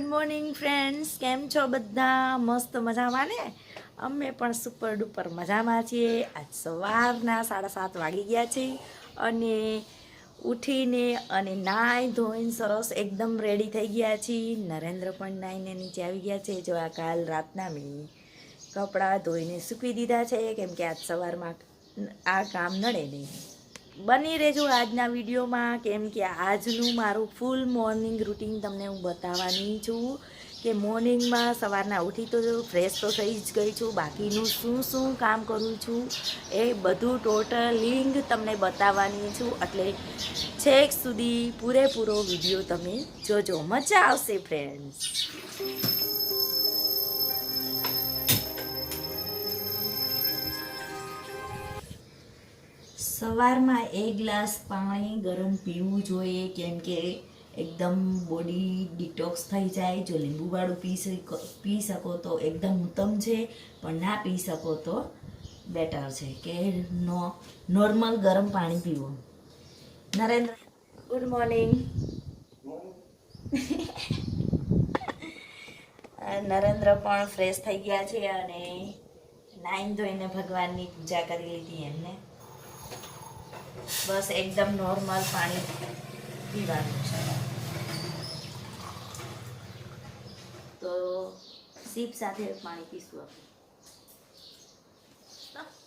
Good morning friends, કેમ છો બધા? મસ્ત મજામાં ને? અમે પણ સુપર ડુપર મજામાં છીએ. આજ સવારના 7:30 વાગી ગયા છે અને ઉઠીને અને નાહી ધોઈને સરસ એકદમ રેડી થઈ ગયા છીએ. નરેન્દ્ર પણ નાહીને નીચે આવી ગયા છે. જો આ કાલ રાતના મેં કપડાં ધોઈને સૂકવી દીધા છે, કેમ કે આજ સવારમાં આ કામ નડે નહીં. બની રહેજો આજના વિડીયોમાં, કેમ કે આજનું મારું ફૂલ મોર્નિંગ રૂટીન તમને હું બતાવવાની છું કે મોર્નિંગમાં સવારના ઉઠી તો ફ્રેશ તો થઈ જ ગઈ છું, બાકીનું શું કામ કરું છું એ બધું ટોટલ લિંક તમને બતાવવાની છું. એટલે છેક સુધી પૂરેપૂરો વિડીયો તમે જોજો, મજા આવશે ફ્રેન્ડ્સ. સવારમાં 1 ગ્લાસ પાણી ગરમ પીવું જોઈએ, કેમ કે એકદમ બોડી ડિટોક્સ થઈ જાય. જો લીંબુવાળું પી શકો તો એકદમ ઉત્તમ છે, પણ ના પી શકો તો બેટર છે કે નોર્મલ ગરમ પાણી પીવું. Narendra, good morning. નરેન્દ્ર પણ ફ્રેશ થઈ ગયા છે અને નાઈન ધોઈને ભગવાનની પૂજા કરી લીધી એમને. બસ એકદમ નોર્મલ પાણી પીવાનું છે. તો સીપ સાથે પાણી પીશું આપણે.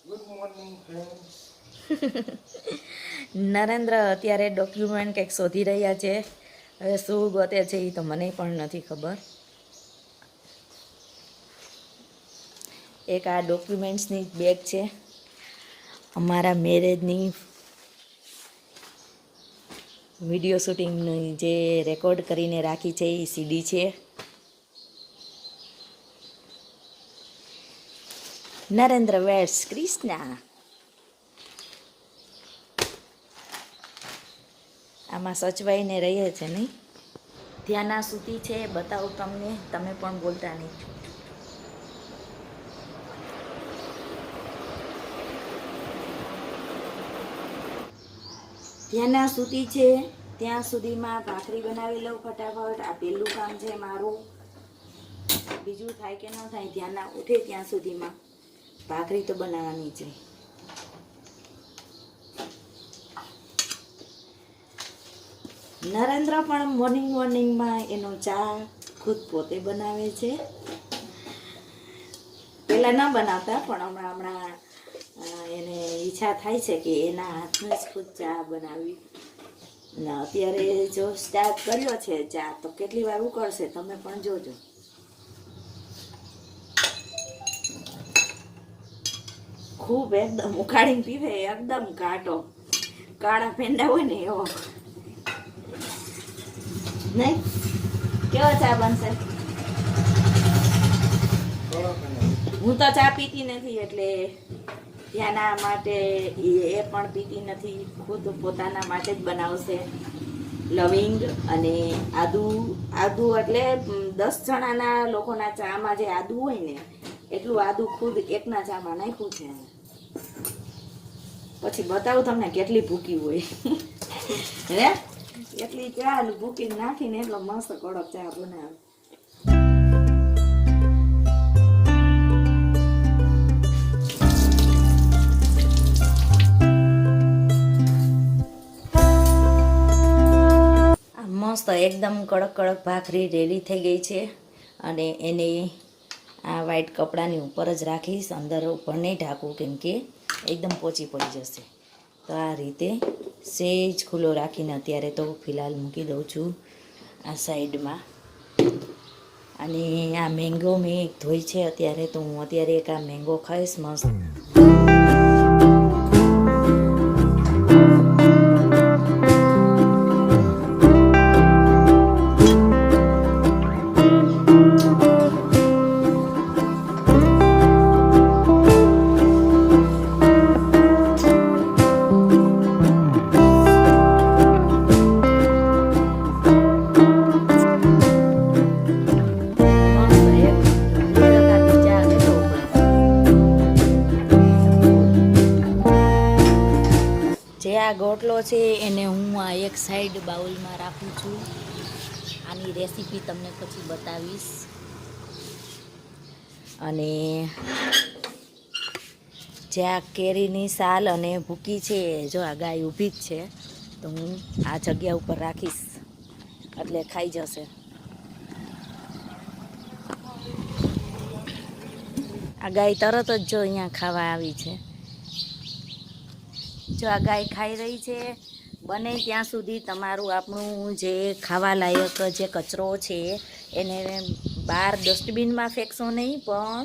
Good morning friends. નરેન્દ્ર અત્યારે ડોક્યુમેન્ટ કંઈક શોધી રહ્યા છે. હવે શું ગોતે છે એ તો મને પણ નથી ખબર. એક આ ડોક્યુમેન્ટ્સની બેગ છે, અમારા મેરેજની વિડીયો શૂટિંગની જે રેકોર્ડ કરીને રાખી છે એ સીડી છે. નરેન્દ્ર વેર્સ કૃષ્ણા. આમાં સચવાઈને રહીએ છે નહીં. ધ્યાના સૂતી છે, બતાવું તમને, તમે પણ બોલતા નહીં. ધ્યાના સૂતી છે, ત્યાં સુધીમાં ભાખરી બનાવી લઉં ફટાફટ. આ પહેલું કામ છે મારું. બીજું થાય કે ન થાય, ધ્યાના ઉઠે ત્યાં સુધીમાં ભાખરી તો બનાવવાની છે. નરેન્દ્ર પણ મોર્નિંગમાં એનો ચા ખુદ પોતે બનાવે છે. પહેલાં ન બનાવતા, પણ હમણાં એને ઈચ્છા થાય છે કે એના હાથમાં જ ખુદ ચા બનાવી. ને અત્યારે જો સ્ટાર્ટ કર્યો છે ચા, તો કેટલી વાર ઉકળશે તમે પણ જોજો. ખૂબ એકદમ ઉકાળીને પીવે, એકદમ કાઢો, કાળા પેંડા હોય ને એવો. નહીં કેવો ચા બનશે? હું તો ચા પીતી નથી, એટલે ધ્યાના માટે એ પણ પીતી નથી, ખુદ પોતાના માટે જ બનાવશે. લવિંગ અને આદુ એટલે 10 જણાના લોકોના ચામાં જે આદુ હોય ને એટલું આદુ ખુદ એકના ચામાં નાખ્યું છે. પછી બતાવું તમને કેટલી ભૂકી હોય. હે, એટલી ચા ભૂકી નાખીને એટલો મસ્ત કડક ચા બનાવે. મસ્ત એકદમ કડક ભાખરી રેડી થઈ ગઈ છે અને એને આ વ્હાઈટ કપડાની ઉપર જ રાખીશ, અંદર ઉપર નહીં ઢાંકું, કેમ કે એકદમ પોચી પડી જશે. તો આ રીતે સેજ ખુલ્લો રાખીને અત્યારે તો ફિલહાલ મૂકી દઉં છું આ સાઈડમાં. અને આ મેંગો મેં એક ધોઈ છે અત્યારે, તો હું અત્યારે એક આ મેંગો ખાઈશ મસ્ત. જે આ ગોટલો છે એને હું આ એક સાઈડ બાઉલમાં રાખું છું. આની રેસીપી તમને પછી બતાવીશ. અને જ્યાં કેરીની સાલ અને ભૂકી છે, જો આ ગાય ઊભી જ છે, તો હું આ જગ્યા ઉપર રાખીશ એટલે ખાઈ જશે. આ ગાય તરત જ જો અહીંયા ખાવા આવી છે. જો આ ગાય ખાઈ રહી છે. બને ત્યાં સુધી તમારું આપણું જે ખાવા લાયક જે કચરો છે એને બહાર ડસ્ટબિનમાં ફેંકશો નહીં, પણ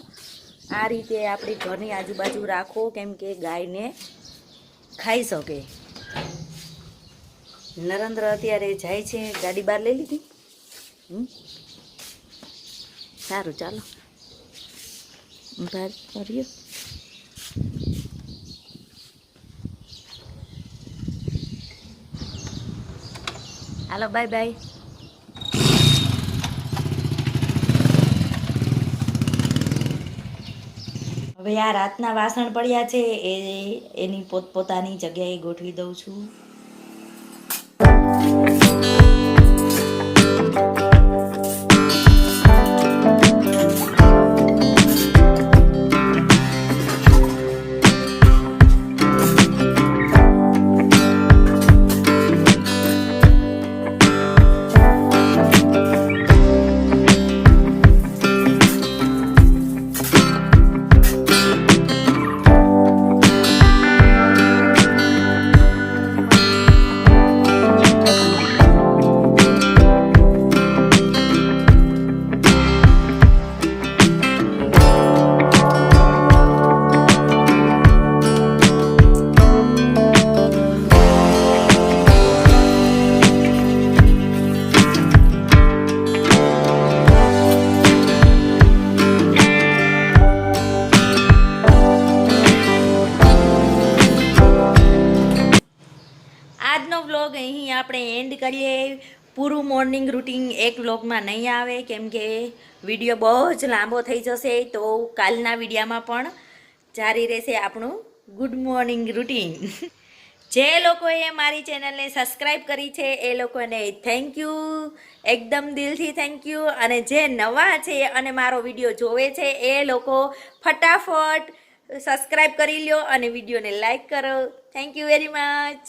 આ રીતે આપણી ઘરની આજુબાજુ રાખો, કેમ કે ગાયને ખાઈ શકે. નરેન્દ્ર અત્યારે જાય છે, ગાડી બહાર લઈ લીધી. સારું, ચાલો બહાર કરીએ. હાલો, બાય બાય. હવે આ રાતના વાસણ પડ્યા છે એની પોતપોતાની જગ્યાએ ગોઠવી દઉં છું. આજનો વ્લોગ અહીં આપણે એન્ડ કરીએ. પૂરું મોર્નિંગ રૂટીન એક વ્લોગમાં નહીં આવે, કેમ કે વિડીયો બહુ જ લાંબો થઈ જશે. તો કાલના વિડીયામાં પણ જારી રહેશે આપણું ગુડ મોર્નિંગ રૂટીન. જે લોકોએ મારી ચેનલને સબસ્ક્રાઈબ કરી છે એ લોકોને થેન્ક યુ, એકદમ દિલથી થેન્ક યુ. અને જે નવા છે અને મારો વિડીયો જોવે છે એ લોકો ફટાફટ સબસ્ક્રાઈબ કરી લ્યો અને વિડીયોને લાઈક કરો. Thank you very much.